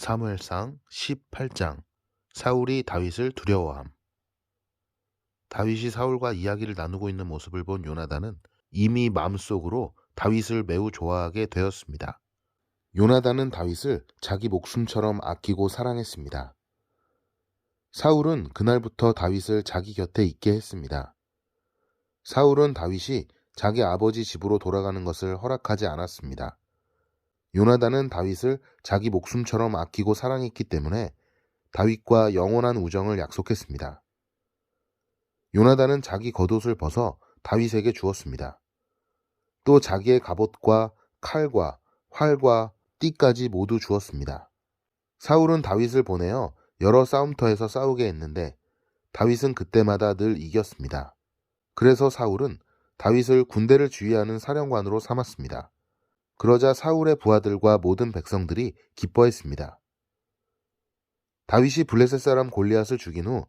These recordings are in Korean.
사무엘상 18장 사울이 다윗을 두려워함. 다윗이 사울과 이야기를 나누고 있는 모습을 본 요나단은 이미 마음속으로 다윗을 매우 좋아하게 되었습니다. 요나단은 다윗을 자기 목숨처럼 아끼고 사랑했습니다. 사울은 그날부터 다윗을 자기 곁에 있게 했습니다. 사울은 다윗이 자기 아버지 집으로 돌아가는 것을 허락하지 않았습니다. 요나단은 다윗을 자기 목숨처럼 아끼고 사랑했기 때문에 다윗과 영원한 우정을 약속했습니다. 요나단은 자기 겉옷을 벗어 다윗에게 주었습니다. 또 자기의 갑옷과 칼과 활과 띠까지 모두 주었습니다. 사울은 다윗을 보내어 여러 싸움터에서 싸우게 했는데 다윗은 그때마다 늘 이겼습니다. 그래서 사울은 다윗을 군대를 지휘하는 사령관으로 삼았습니다. 그러자 사울의 부하들과 모든 백성들이 기뻐했습니다. 다윗이 블레셋 사람 골리앗을 죽인 후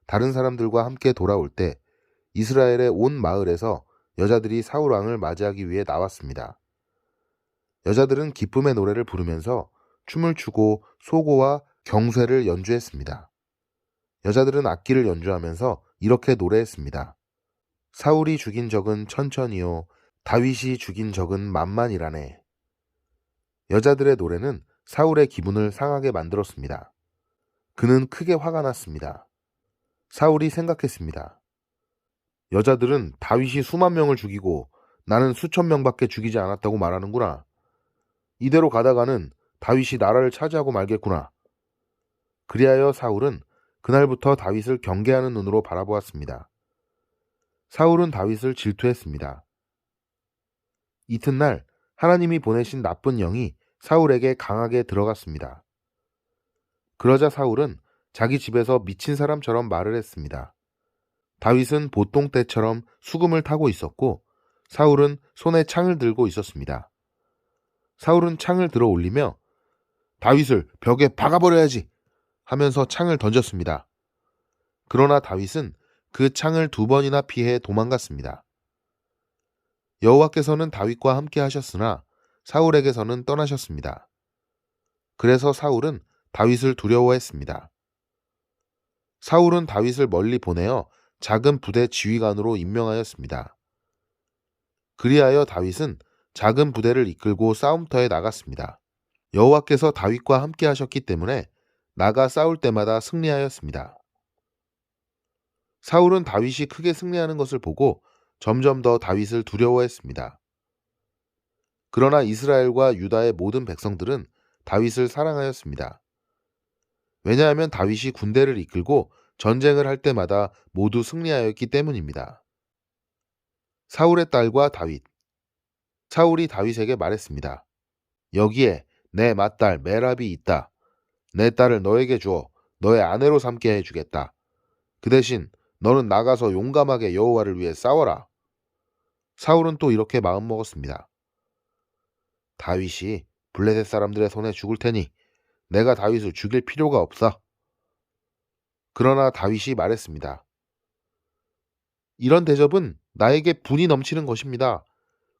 다른 사람들과 함께 돌아올 때 이스라엘의 온 마을에서 여자들이 사울 왕을 맞이하기 위해 나왔습니다. 여자들은 기쁨의 노래를 부르면서 춤을 추고 소고와 경쇠를 연주했습니다. 여자들은 악기를 연주하면서 이렇게 노래했습니다. 사울이 죽인 적은 천천히요, 다윗이 죽인 적은 만만이라네. 여자들의 노래는 사울의 기분을 상하게 만들었습니다. 그는 크게 화가 났습니다. 사울이 생각했습니다. 여자들은 다윗이 수만 명을 죽이고 나는 수천 명밖에 죽이지 않았다고 말하는구나. 이대로 가다가는 다윗이 나라를 차지하고 말겠구나. 그리하여 사울은 그날부터 다윗을 경계하는 눈으로 바라보았습니다. 사울은 다윗을 질투했습니다. 이튿날 하나님이 보내신 나쁜 영이 사울에게 강하게 들어갔습니다. 그러자 사울은 자기 집에서 미친 사람처럼 말을 했습니다. 다윗은 보통 때처럼 수금을 타고 있었고 사울은 손에 창을 들고 있었습니다. 사울은 창을 들어 올리며 다윗을 벽에 박아버려야지 하면서 창을 던졌습니다. 그러나 다윗은 그 창을 2번이나 피해 도망갔습니다. 여호와께서는 다윗과 함께 하셨으나 사울에게서는 떠나셨습니다. 그래서 사울은 다윗을 두려워했습니다. 사울은 다윗을 멀리 보내어 작은 부대 지휘관으로 임명하였습니다. 그리하여 다윗은 작은 부대를 이끌고 싸움터에 나갔습니다. 여호와께서 다윗과 함께 하셨기 때문에 나가 싸울 때마다 승리하였습니다. 사울은 다윗이 크게 승리하는 것을 보고 점점 더 다윗을 두려워했습니다. 그러나 이스라엘과 유다의 모든 백성들은 다윗을 사랑하였습니다. 왜냐하면 다윗이 군대를 이끌고 전쟁을 할 때마다 모두 승리하였기 때문입니다. 사울의 딸과 다윗. 사울이 다윗에게 말했습니다. 여기에 내 맏딸 메랍이 있다. 내 딸을 너에게 주어 너의 아내로 삼게 해주겠다. 그 대신 너는 나가서 용감하게 여호와를 위해 싸워라. 사울은 또 이렇게 마음먹었습니다. 다윗이 블레셋 사람들의 손에 죽을 테니 내가 다윗을 죽일 필요가 없어. 그러나 다윗이 말했습니다. 이런 대접은 나에게 분이 넘치는 것입니다.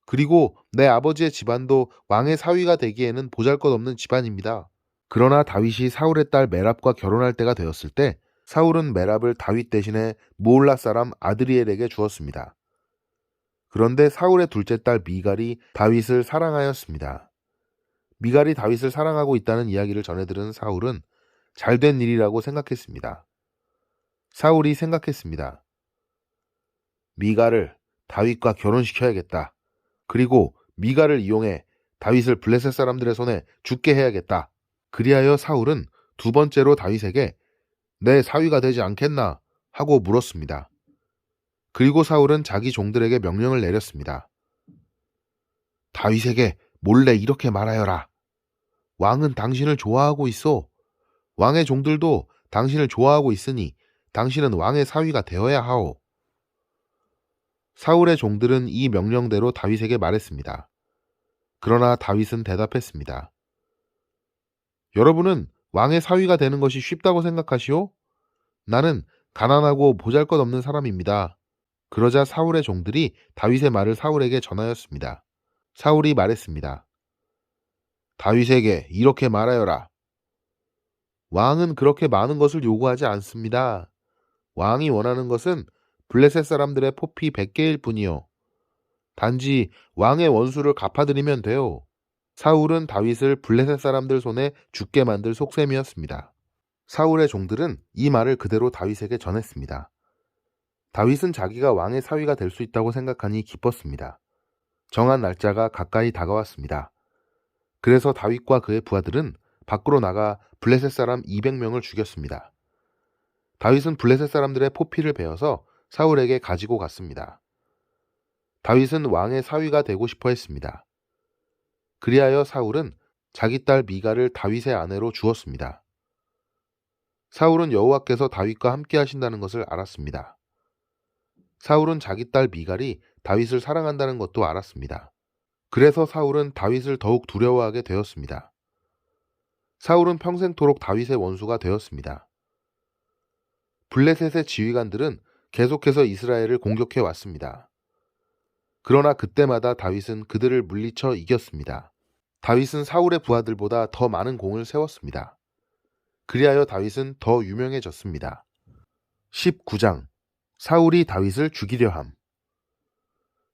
그리고 내 아버지의 집안도 왕의 사위가 되기에는 보잘것없는 집안입니다. 그러나 다윗이 사울의 딸 메랍과 결혼할 때가 되었을 때 사울은 메랍을 다윗 대신에 모올라 사람 아드리엘에게 주었습니다. 그런데 사울의 둘째 딸 미갈이 다윗을 사랑하였습니다. 미갈이 다윗을 사랑하고 있다는 이야기를 전해들은 사울은 잘된 일이라고 생각했습니다. 사울이 생각했습니다. 미갈을 다윗과 결혼시켜야겠다. 그리고 미갈을 이용해 다윗을 블레셋 사람들의 손에 죽게 해야겠다. 그리하여 사울은 2번째로 다윗에게 내 사위가 되지 않겠나 하고 물었습니다. 그리고 사울은 자기 종들에게 명령을 내렸습니다. 다윗에게 몰래 이렇게 말하여라. 왕은 당신을 좋아하고 있어. 왕의 종들도 당신을 좋아하고 있으니 당신은 왕의 사위가 되어야 하오. 사울의 종들은 이 명령대로 다윗에게 말했습니다. 그러나 다윗은 대답했습니다. 여러분은 왕의 사위가 되는 것이 쉽다고 생각하시오? 나는 가난하고 보잘것없는 사람입니다. 그러자 사울의 종들이 다윗의 말을 사울에게 전하였습니다. 사울이 말했습니다. 다윗에게 이렇게 말하여라. 왕은 그렇게 많은 것을 요구하지 않습니다. 왕이 원하는 것은 블레셋 사람들의 포피 100개일 뿐이요. 단지 왕의 원수를 갚아드리면 돼요. 사울은 다윗을 블레셋 사람들 손에 죽게 만들 속셈이었습니다. 사울의 종들은 이 말을 그대로 다윗에게 전했습니다. 다윗은 자기가 왕의 사위가 될 수 있다고 생각하니 기뻤습니다. 정한 날짜가 가까이 다가왔습니다. 그래서 다윗과 그의 부하들은 밖으로 나가 블레셋 사람 200명을 죽였습니다. 다윗은 블레셋 사람들의 포피를 베어서 사울에게 가지고 갔습니다. 다윗은 왕의 사위가 되고 싶어 했습니다. 그리하여 사울은 자기 딸 미갈을 다윗의 아내로 주었습니다. 사울은 여호와께서 다윗과 함께 하신다는 것을 알았습니다. 사울은 자기 딸 미갈이 다윗을 사랑한다는 것도 알았습니다. 그래서 사울은 다윗을 더욱 두려워하게 되었습니다. 사울은 평생토록 다윗의 원수가 되었습니다. 블레셋의 지휘관들은 계속해서 이스라엘을 공격해 왔습니다. 그러나 그때마다 다윗은 그들을 물리쳐 이겼습니다. 다윗은 사울의 부하들보다 더 많은 공을 세웠습니다. 그리하여 다윗은 더 유명해졌습니다. 19장 사울이 다윗을 죽이려 함.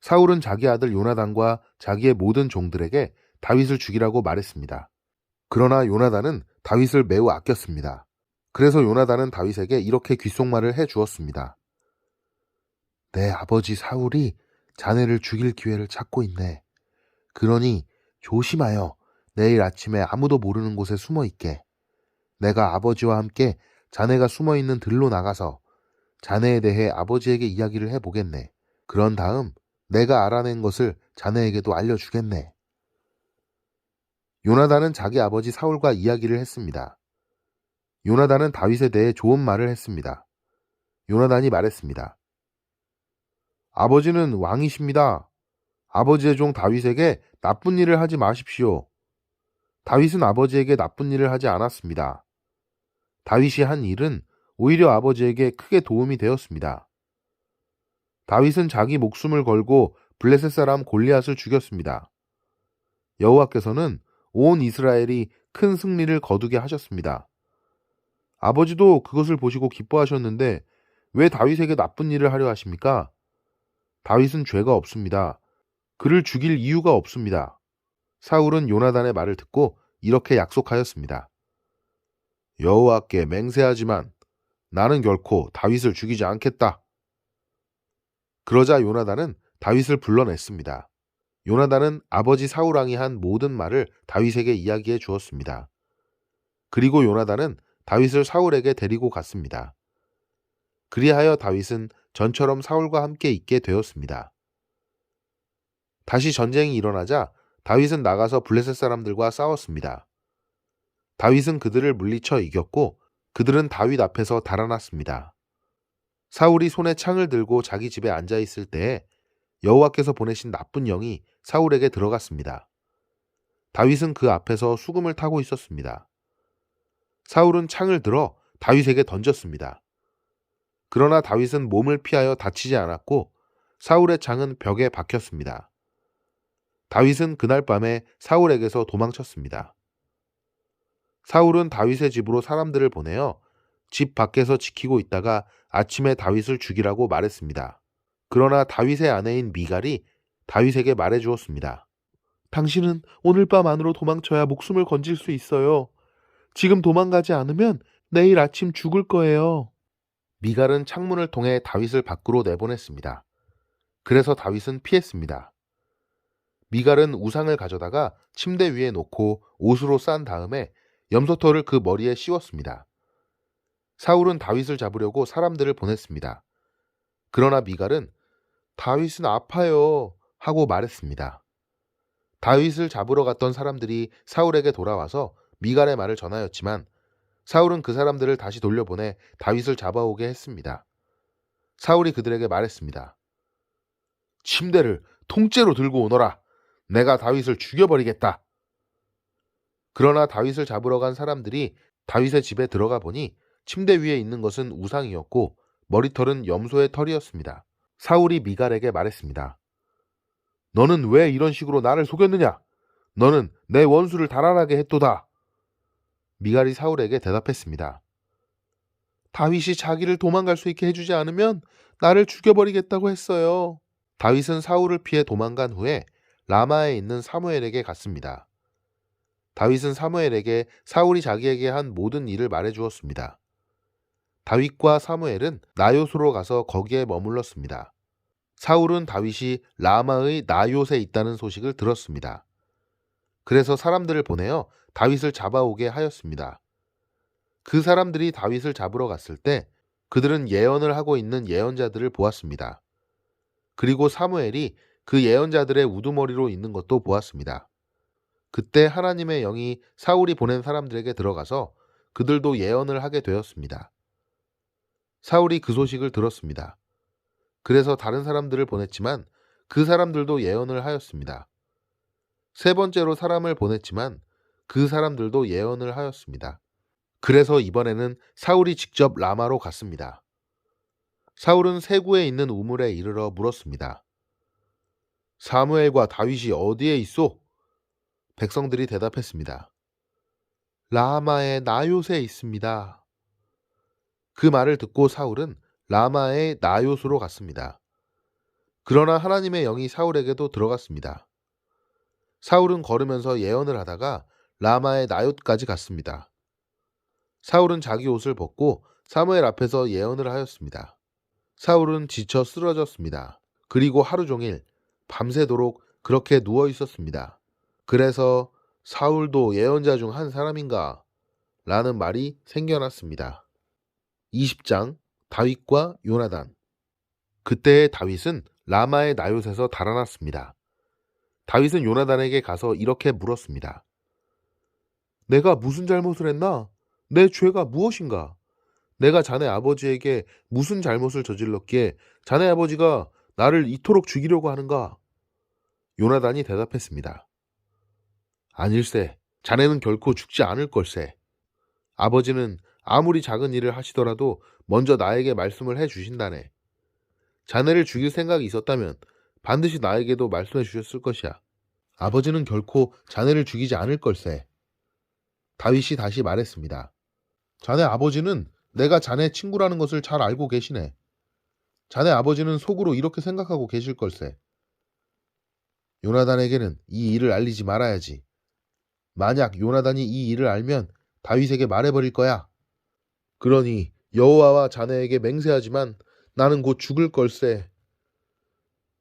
사울은 자기 아들 요나단과 자기의 모든 종들에게 다윗을 죽이라고 말했습니다. 그러나 요나단은 다윗을 매우 아꼈습니다. 그래서 요나단은 다윗에게 이렇게 귓속말을 해 주었습니다. 내 아버지 사울이 자네를 죽일 기회를 찾고 있네. 그러니 조심하여 내일 아침에 아무도 모르는 곳에 숨어 있게. 내가 아버지와 함께 자네가 숨어 있는 들로 나가서 자네에 대해 아버지에게 이야기를 해보겠네. 그런 다음 내가 알아낸 것을 자네에게도 알려주겠네. 요나단은 자기 아버지 사울과 이야기를 했습니다. 요나단은 다윗에 대해 좋은 말을 했습니다. 요나단이 말했습니다. 아버지는 왕이십니다. 아버지의 종 다윗에게 나쁜 일을 하지 마십시오. 다윗은 아버지에게 나쁜 일을 하지 않았습니다. 다윗이 한 일은 오히려 아버지에게 크게 도움이 되었습니다. 다윗은 자기 목숨을 걸고 블레셋 사람 골리앗을 죽였습니다. 여호와께서는 온 이스라엘이 큰 승리를 거두게 하셨습니다. 아버지도 그것을 보시고 기뻐하셨는데 왜 다윗에게 나쁜 일을 하려 하십니까? 다윗은 죄가 없습니다. 그를 죽일 이유가 없습니다. 사울은 요나단의 말을 듣고 이렇게 약속하였습니다. 여호와께 맹세하지만 나는 결코 다윗을 죽이지 않겠다. 그러자 요나단은 다윗을 불러냈습니다. 요나단은 아버지 사울왕이 한 모든 말을 다윗에게 이야기해 주었습니다. 그리고 요나단은 다윗을 사울에게 데리고 갔습니다. 그리하여 다윗은 전처럼 사울과 함께 있게 되었습니다. 다시 전쟁이 일어나자 다윗은 나가서 블레셋 사람들과 싸웠습니다. 다윗은 그들을 물리쳐 이겼고 그들은 다윗 앞에서 달아났습니다. 사울이 손에 창을 들고 자기 집에 앉아 있을 때에 여호와께서 보내신 나쁜 영이 사울에게 들어갔습니다. 다윗은 그 앞에서 수금을 타고 있었습니다. 사울은 창을 들어 다윗에게 던졌습니다. 그러나 다윗은 몸을 피하여 다치지 않았고 사울의 창은 벽에 박혔습니다. 다윗은 그날 밤에 사울에게서 도망쳤습니다. 사울은 다윗의 집으로 사람들을 보내어 집 밖에서 지키고 있다가 아침에 다윗을 죽이라고 말했습니다. 그러나 다윗의 아내인 미갈이 다윗에게 말해 주었습니다. 당신은 오늘 밤 안으로 도망쳐야 목숨을 건질 수 있어요. 지금 도망가지 않으면 내일 아침 죽을 거예요. 미갈은 창문을 통해 다윗을 밖으로 내보냈습니다. 그래서 다윗은 피했습니다. 미갈은 우상을 가져다가 침대 위에 놓고 옷으로 싼 다음에 염소털을 그 머리에 씌웠습니다. 사울은 다윗을 잡으려고 사람들을 보냈습니다. 그러나 미갈은 다윗은 아파요 하고 말했습니다. 다윗을 잡으러 갔던 사람들이 사울에게 돌아와서 미갈의 말을 전하였지만 사울은 그 사람들을 다시 돌려보내 다윗을 잡아오게 했습니다. 사울이 그들에게 말했습니다. 침대를 통째로 들고 오너라. 내가 다윗을 죽여버리겠다. 그러나 다윗을 잡으러 간 사람들이 다윗의 집에 들어가 보니 침대 위에 있는 것은 우상이었고 머리털은 염소의 털이었습니다. 사울이 미갈에게 말했습니다. 너는 왜 이런 식으로 나를 속였느냐? 너는 내 원수를 달아나게 했도다. 미갈이 사울에게 대답했습니다. 다윗이 자기를 도망갈 수 있게 해주지 않으면 나를 죽여버리겠다고 했어요. 다윗은 사울을 피해 도망간 후에 라마에 있는 사무엘에게 갔습니다. 다윗은 사무엘에게 사울이 자기에게 한 모든 일을 말해 주었습니다. 다윗과 사무엘은 나요스로 가서 거기에 머물렀습니다. 사울은 다윗이 라마의 나요스에 있다는 소식을 들었습니다. 그래서 사람들을 보내어 다윗을 잡아오게 하였습니다. 그 사람들이 다윗을 잡으러 갔을 때 그들은 예언을 하고 있는 예언자들을 보았습니다. 그리고 사무엘이 그 예언자들의 우두머리로 있는 것도 보았습니다. 그때 하나님의 영이 사울이 보낸 사람들에게 들어가서 그들도 예언을 하게 되었습니다. 사울이 그 소식을 들었습니다. 그래서 다른 사람들을 보냈지만 그 사람들도 예언을 하였습니다. 세 번째로 사람을 보냈지만 그 사람들도 예언을 하였습니다. 그래서 이번에는 사울이 직접 라마로 갔습니다. 사울은 세구에 있는 우물에 이르러 물었습니다. 사무엘과 다윗이 어디에 있소? 백성들이 대답했습니다. 라마의 나요스에 있습니다. 그 말을 듣고 사울은 라마의 나요스로 갔습니다. 그러나 하나님의 영이 사울에게도 들어갔습니다. 사울은 걸으면서 예언을 하다가 라마의 나요스까지 갔습니다. 사울은 자기 옷을 벗고 사무엘 앞에서 예언을 하였습니다. 사울은 지쳐 쓰러졌습니다. 그리고 하루 종일 밤새도록 그렇게 누워 있었습니다. 그래서 사울도 예언자 중 한 사람인가? 라는 말이 생겨났습니다. 20장 다윗과 요나단. 그때의 다윗은 라마의 나요스에서 달아났습니다. 다윗은 요나단에게 가서 이렇게 물었습니다. 내가 무슨 잘못을 했나? 내 죄가 무엇인가? 내가 자네 아버지에게 무슨 잘못을 저질렀기에 자네 아버지가 나를 이토록 죽이려고 하는가? 요나단이 대답했습니다. 아닐세, 자네는 결코 죽지 않을 걸세. 아버지는 아무리 작은 일을 하시더라도 먼저 나에게 말씀을 해 주신다네. 자네를 죽일 생각이 있었다면 반드시 나에게도 말씀해 주셨을 것이야. 아버지는 결코 자네를 죽이지 않을 걸세. 다윗이 다시 말했습니다. 자네 아버지는 내가 자네 친구라는 것을 잘 알고 계시네. 자네 아버지는 속으로 이렇게 생각하고 계실 걸세. 요나단에게는 이 일을 알리지 말아야지. 만약 요나단이 이 일을 알면 다윗에게 말해버릴 거야. 그러니 여호와와 자네에게 맹세하지만 나는 곧 죽을 걸세.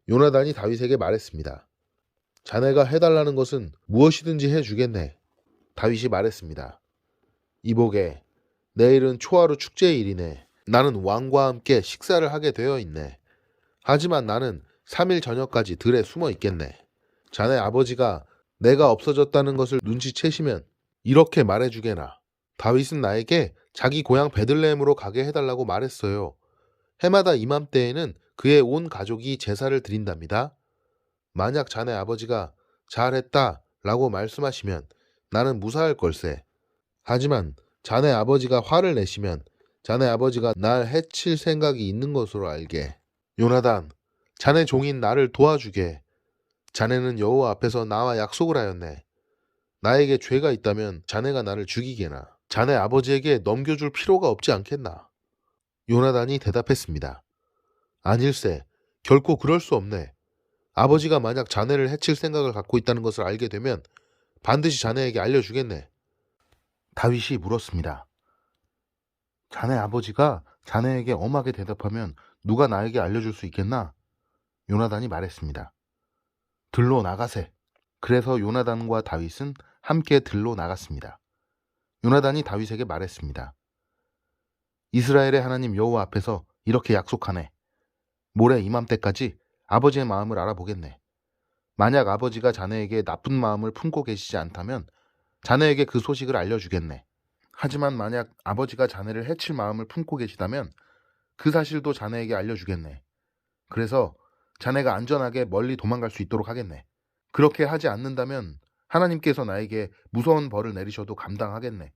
요나단이 다윗에게 말했습니다. 자네가 해달라는 것은 무엇이든지 해주겠네. 다윗이 말했습니다. 이보게, 내일은 초하루 축제일이네. 나는 왕과 함께 식사를 하게 되어 있네. 하지만 나는 3일 저녁까지 들에 숨어 있겠네. 자네 아버지가 내가 없어졌다는 것을 눈치채시면 이렇게 말해주게나. 다윗은 나에게 자기 고향 베들레헴으로 가게 해달라고 말했어요. 해마다 이맘때에는 그의 온 가족이 제사를 드린답니다. 만약 자네 아버지가 잘했다 라고 말씀하시면 나는 무사할 걸세. 하지만 자네 아버지가 화를 내시면 자네 아버지가 날 해칠 생각이 있는 것으로 알게. 요나단, 자네 종인 나를 도와주게. 자네는 여호와 앞에서 나와 약속을 하였네. 나에게 죄가 있다면 자네가 나를 죽이게나. 자네 아버지에게 넘겨줄 필요가 없지 않겠나. 요나단이 대답했습니다. 아닐세, 결코 그럴 수 없네. 아버지가 만약 자네를 해칠 생각을 갖고 있다는 것을 알게 되면 반드시 자네에게 알려주겠네. 다윗이 물었습니다. 자네 아버지가 자네에게 엄하게 대답하면 누가 나에게 알려줄 수 있겠나? 요나단이 말했습니다. 들로 나가세. 그래서 요나단과 다윗은 함께 들로 나갔습니다. 요나단이 다윗에게 말했습니다. 이스라엘의 하나님 여호와 앞에서 이렇게 약속하네. 모레 이맘때까지 아버지의 마음을 알아보겠네. 만약 아버지가 자네에게 나쁜 마음을 품고 계시지 않다면 자네에게 그 소식을 알려주겠네. 하지만 만약 아버지가 자네를 해칠 마음을 품고 계시다면 그 사실도 자네에게 알려주겠네. 그래서 자네가 안전하게 멀리 도망갈 수 있도록 하겠네. 그렇게 하지 않는다면 하나님께서 나에게 무서운 벌을 내리셔도 감당하겠네.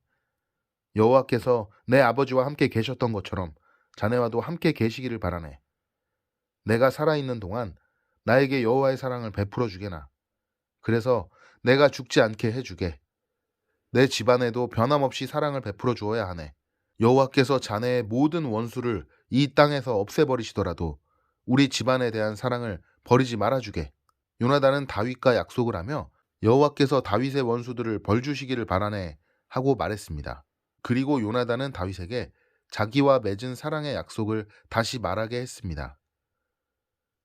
여호와께서 내 아버지와 함께 계셨던 것처럼 자네와도 함께 계시기를 바라네. 내가 살아있는 동안 나에게 여호와의 사랑을 베풀어 주게나. 그래서 내가 죽지 않게 해주게. 내 집안에도 변함없이 사랑을 베풀어 주어야 하네. 여호와께서 자네의 모든 원수를 이 땅에서 없애버리시더라도 우리 집안에 대한 사랑을 버리지 말아주게. 요나단은 다윗과 약속을 하며 여호와께서 다윗의 원수들을 벌주시기를 바라네 하고 말했습니다. 그리고 요나단은 다윗에게 자기와 맺은 사랑의 약속을 다시 말하게 했습니다.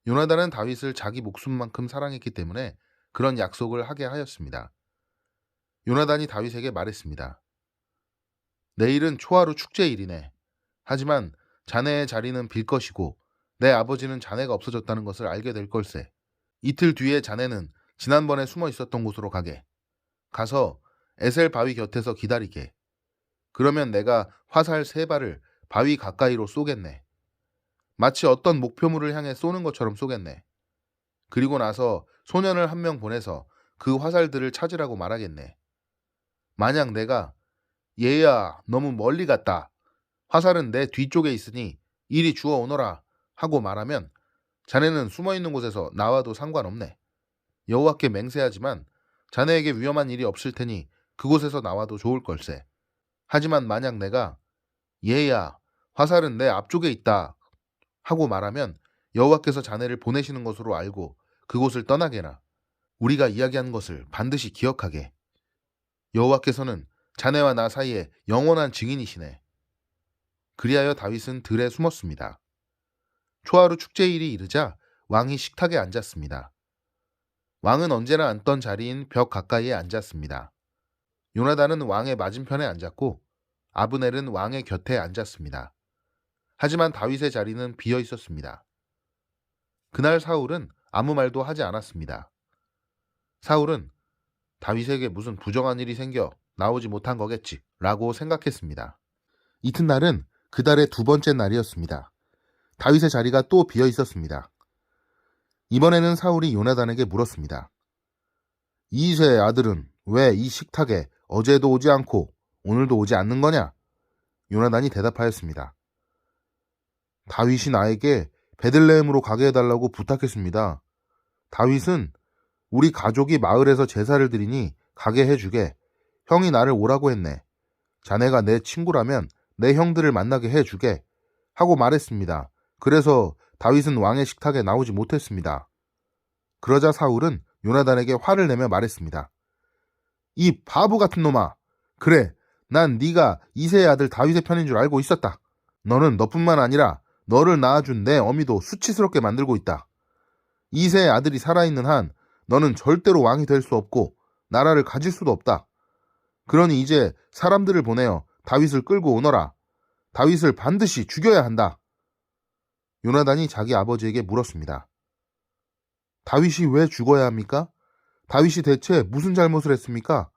요나단은 다윗을 자기 목숨만큼 사랑했기 때문에 그런 약속을 하게 하였습니다. 요나단이 다윗에게 말했습니다. 내일은 초하루 축제일이네. 하지만 자네의 자리는 빌 것이고 내 아버지는 자네가 없어졌다는 것을 알게 될 걸세. 이틀 뒤에 자네는 지난번에 숨어 있었던 곳으로 가게. 가서 에셀 바위 곁에서 기다리게. 그러면 내가 화살 3발을 바위 가까이로 쏘겠네. 마치 어떤 목표물을 향해 쏘는 것처럼 쏘겠네. 그리고 나서 소년을 1명 보내서 그 화살들을 찾으라고 말하겠네. 만약 내가 얘야 너무 멀리 갔다. 화살은 내 뒤쪽에 있으니 이리 주워 오너라 하고 말하면 자네는 숨어있는 곳에서 나와도 상관없네. 여호와께 맹세하지만 자네에게 위험한 일이 없을 테니 그곳에서 나와도 좋을 걸세. 하지만 만약 내가 얘야 화살은 내 앞쪽에 있다 하고 말하면 여호와께서 자네를 보내시는 것으로 알고 그곳을 떠나게나. 우리가 이야기한 것을 반드시 기억하게. 여호와께서는 자네와 나 사이에 영원한 증인이시네. 그리하여 다윗은 들에 숨었습니다. 초하루 축제일이 이르자 왕이 식탁에 앉았습니다. 왕은 언제나 앉던 자리인 벽 가까이에 앉았습니다. 요나단은 왕의 맞은편에 앉았고 아브넬은 왕의 곁에 앉았습니다. 하지만 다윗의 자리는 비어 있었습니다. 그날 사울은 아무 말도 하지 않았습니다. 사울은 다윗에게 무슨 부정한 일이 생겨 나오지 못한 거겠지 라고 생각했습니다. 이튿날은 그 달의 2번째 날이었습니다. 다윗의 자리가 또 비어 있었습니다. 이번에는 사울이 요나단에게 물었습니다. 이새의 아들은 왜 이 식탁에 어제도 오지 않고 오늘도 오지 않는 거냐? 요나단이 대답하였습니다. 다윗이 나에게 베들레헴으로 가게 해달라고 부탁했습니다. 다윗은 우리 가족이 마을에서 제사를 드리니 가게 해주게. 형이 나를 오라고 했네. 자네가 내 친구라면 내 형들을 만나게 해주게 하고 말했습니다. 그래서 다윗은 왕의 식탁에 나오지 못했습니다. 그러자 사울은 요나단에게 화를 내며 말했습니다. 이 바보 같은 놈아. 그래, 난 네가 이새의 아들 다윗의 편인 줄 알고 있었다. 너는 너뿐만 아니라 너를 낳아준 내 어미도 수치스럽게 만들고 있다. 이새의 아들이 살아있는 한 너는 절대로 왕이 될 수 없고 나라를 가질 수도 없다. 그러니 이제 사람들을 보내어 다윗을 끌고 오너라. 다윗을 반드시 죽여야 한다. 요나단이 자기 아버지에게 물었습니다. 다윗이 왜 죽어야 합니까? 다윗이 대체 무슨 잘못을 했습니까?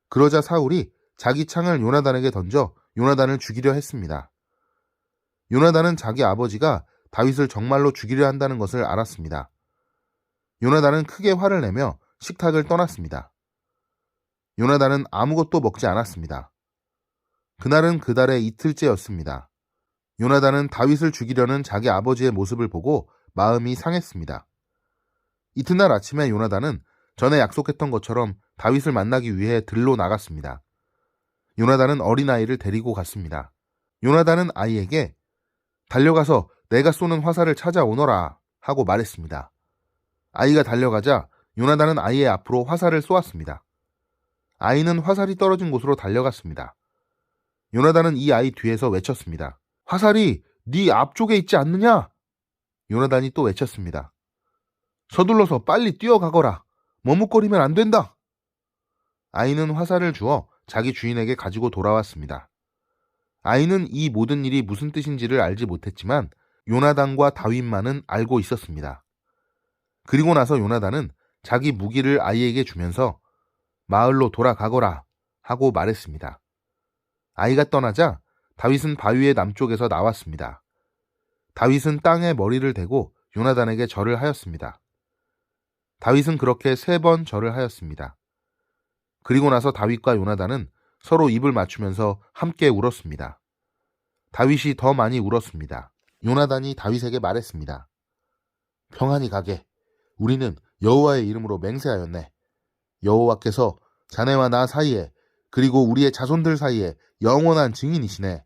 그러자 사울이 자기 창을 요나단에게 던져 요나단을 죽이려 했습니다. 요나단은 자기 아버지가 다윗을 정말로 죽이려 한다는 것을 알았습니다. 요나단은 크게 화를 내며 식탁을 떠났습니다. 요나단은 아무것도 먹지 않았습니다. 그날은 그 달의 이틀째였습니다. 요나단은 다윗을 죽이려는 자기 아버지의 모습을 보고 마음이 상했습니다. 이튿날 아침에 요나단은 전에 약속했던 것처럼 다윗을 만나기 위해 들로 나갔습니다. 요나단은 어린아이를 데리고 갔습니다. 요나단은 아이에게 달려가서 내가 쏘는 화살을 찾아오너라 하고 말했습니다. 아이가 달려가자 요나단은 아이의 앞으로 화살을 쏘았습니다. 아이는 화살이 떨어진 곳으로 달려갔습니다. 요나단은 이 아이 뒤에서 외쳤습니다. 화살이 네 앞쪽에 있지 않느냐? 요나단이 또 외쳤습니다. 서둘러서 빨리 뛰어가거라. 머뭇거리면 안 된다. 아이는 화살을 주어 자기 주인에게 가지고 돌아왔습니다. 아이는 이 모든 일이 무슨 뜻인지를 알지 못했지만 요나단과 다윗만은 알고 있었습니다. 그리고 나서 요나단은 자기 무기를 아이에게 주면서 마을로 돌아가거라 하고 말했습니다. 아이가 떠나자 다윗은 바위의 남쪽에서 나왔습니다. 다윗은 땅에 머리를 대고 요나단에게 절을 하였습니다. 다윗은 그렇게 3번 절을 하였습니다. 그리고 나서 다윗과 요나단은 서로 입을 맞추면서 함께 울었습니다. 다윗이 더 많이 울었습니다. 요나단이 다윗에게 말했습니다. 평안히 가게. 우리는 여호와의 이름으로 맹세하였네. 여호와께서 자네와 나 사이에 그리고 우리의 자손들 사이에 영원한 증인이시네.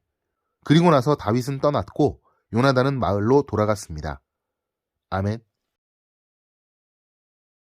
그리고 나서 다윗은 떠났고 요나단은 마을로 돌아갔습니다. 아멘.